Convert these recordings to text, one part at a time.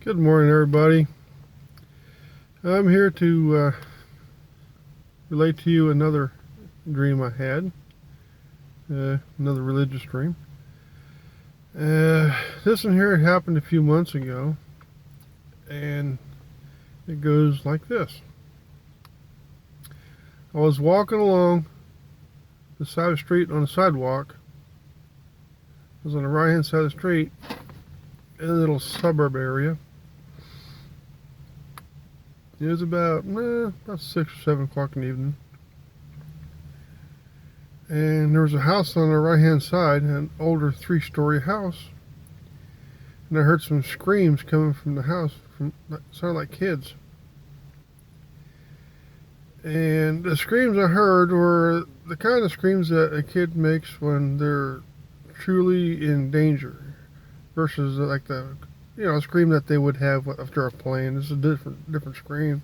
Good morning, everybody. I'm here to relate to you another dream I had, another religious dream. This one here happened a few months ago, and it goes like this. I was walking along the side of the street on the sidewalk. I was on the right-hand side of the street in a little suburb area. It was about 6 or 7 o'clock in the evening. And there was a house on the right-hand side, an older 3-story house. And I heard some screams coming from the house, sounded like kids. And the screams I heard were the kind of screams that a kid makes when they're truly in danger, versus like the scream that they would have after a plane. This is a different scream.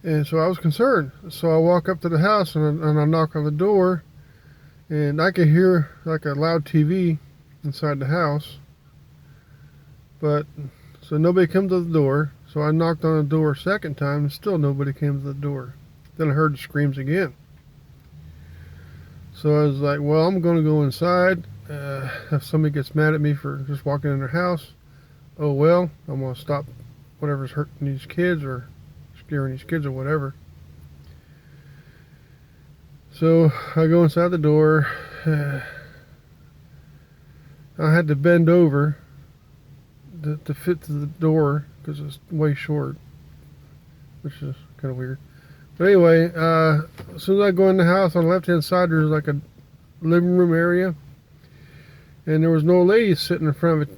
And so I was concerned. So I walk up to the house and I knock on the door, and I could hear like a loud TV inside the house. But so nobody came to the door. So I knocked on the door a second time, and still nobody came to the door. Then I heard the screams again. So I was like, well, I'm going to go inside. If somebody gets mad at me for just walking in their house, oh well, I'm going to stop whatever's hurting these kids or scaring these kids or whatever. So I go inside the door. I had to bend over to fit to the door because it's way short, which is kind of weird. But anyway, as soon as I go in the house, on the left-hand side, there's like a living room area. And there was an old lady sitting in front of a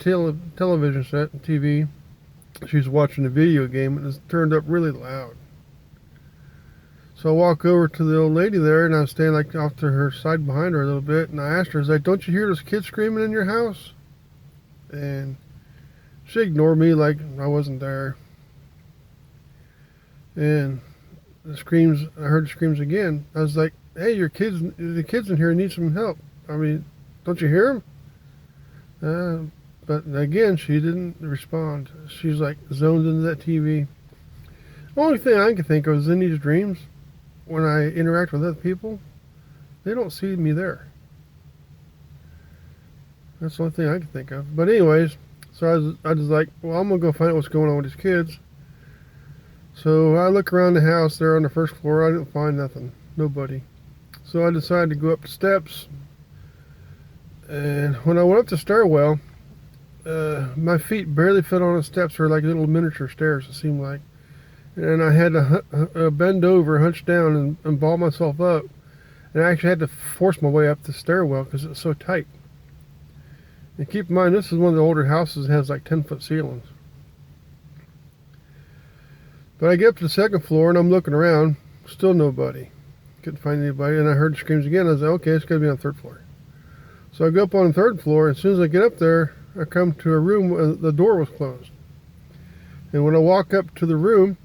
television set, TV. She was watching a video game, and it was turned up really loud. So I walk over to the old lady there, and I was standing like off to her side behind her a little bit, and I asked her, I was like, don't you hear those kids screaming in your house? And she ignored me like I wasn't there. And I heard the screams again. I was like, hey, the kids in here need some help. I mean, don't you hear them? But again, she didn't respond. She's like zoned into that TV. The only thing I can think of is in these dreams, when I interact with other people, they don't see me there. That's the only thing I can think of. But anyways, so I was like, well, I'm going to go find out what's going on with these kids. So I look around the house there on the first floor. I didn't find nothing. Nobody. So I decided to go up the steps. And when I went up the stairwell, my feet barely fit on the steps. Or like little miniature stairs, it seemed like. And I had to bend over, hunch down, and ball myself up. And I actually had to force my way up the stairwell because it was so tight. And keep in mind, this is one of the older houses that has like 10-foot ceilings. But I get up to the second floor, and I'm looking around. Still nobody. Couldn't find anybody. And I heard the screams again. I was like, okay, it's got to be on the third floor. So I go up on the third floor, and as soon as I get up there, I come to a room where the door was closed. And when I walk up to the room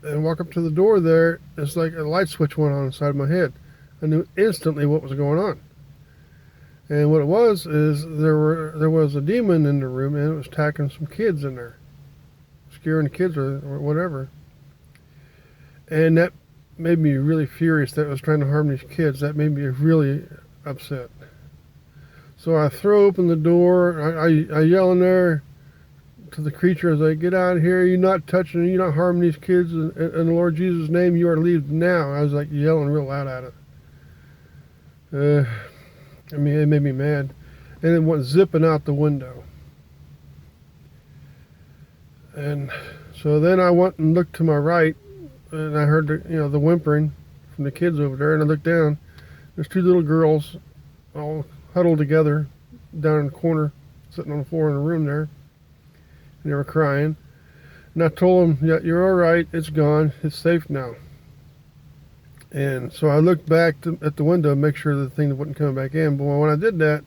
and walk up to the door there, it's like a light switch went on inside my head. I knew instantly what was going on. And what it was is there was a demon in the room, and it was attacking some kids in there, scaring the kids or whatever. And that made me really furious that it was trying to harm these kids. That made me really upset. So I throw open the door. I yell in there to the creature as I get out of here. You're not touching them. You're not harming these kids. In the Lord Jesus' name, you are to leave now. I was like yelling real loud at it. I mean, it made me mad. And it went zipping out the window. And so then I went and looked to my right, and I heard the whimpering from the kids over there. And I looked down. There's 2 little girls all huddled together down in the corner, sitting on the floor in the room there. And they were crying. And I told them, yeah, you're all right. It's gone. It's safe now. And so I looked back at the window to make sure the thing wasn't coming back in. But when I did that,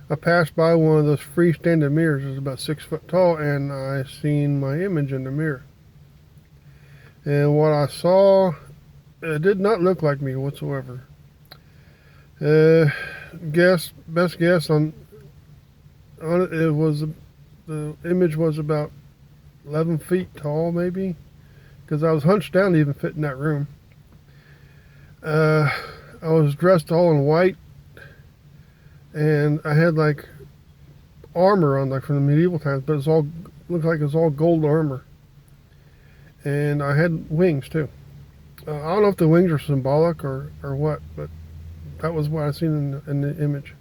I passed by one of those freestanding mirrors. It was about 6 foot tall, and I seen my image in the mirror. And what I saw, it did not look like me whatsoever. Best guess on it was the image was about 11 feet tall, maybe, because I was hunched down to even fit in that room. I was dressed all in white, and I had like armor on, like from the medieval times, but it's all looked like it was all gold armor, and I had wings too. I don't know if the wings are symbolic or what, but that was what I seen in the image.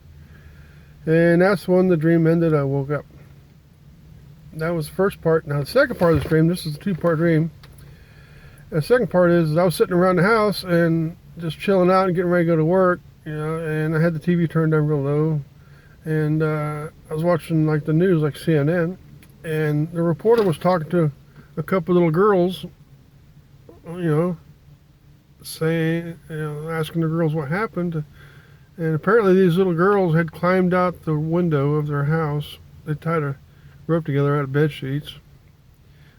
And that's when the dream ended. I woke up. That was the first part. Now the second part of this dream, this is a two-part dream. The second part is I was sitting around the house and just chilling out and getting ready to go to work, and I had the TV turned down real low, and I was watching like the news, like CNN, and the reporter was talking to a couple of little girls, saying, asking the girls what happened. And apparently these little girls had climbed out the window of their house. They tied a rope together out of bed sheets.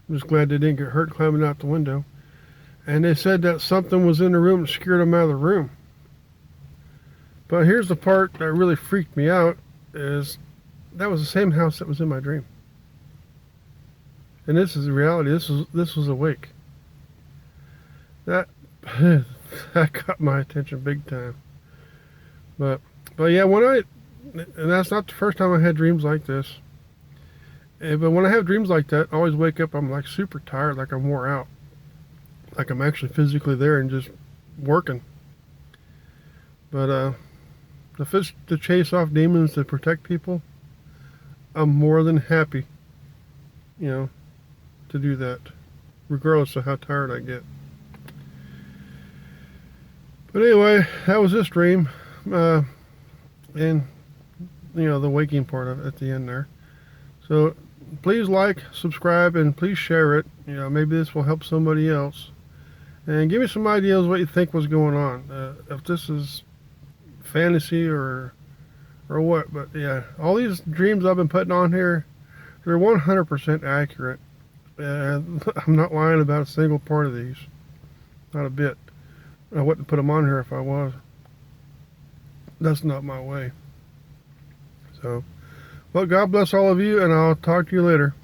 I'm just glad they didn't get hurt climbing out the window. And they said that something was in the room and scared them out of the room. But here's the part that really freaked me out, is that was the same house that was in my dream. And this is the reality. This was awake. That that got my attention big time. But yeah, and that's not the first time I had dreams like this. But when I have dreams like that, I always wake up, I'm like super tired, like I'm wore out. Like I'm actually physically there and just working. But if it's to chase off demons to protect people, I'm more than happy, to do that, regardless of how tired I get. But anyway, that was this dream. And the waking part of it at the end there. So please like, subscribe, and please share it. Maybe this will help somebody else. And give me some ideas what you think was going on. If this is fantasy or what. But yeah, all these dreams I've been putting on here, they're 100% accurate. I'm not lying about a single part of these. Not a bit. I wouldn't put them on here if I was. That's not my way. So, well, God bless all of you, and I'll talk to you later.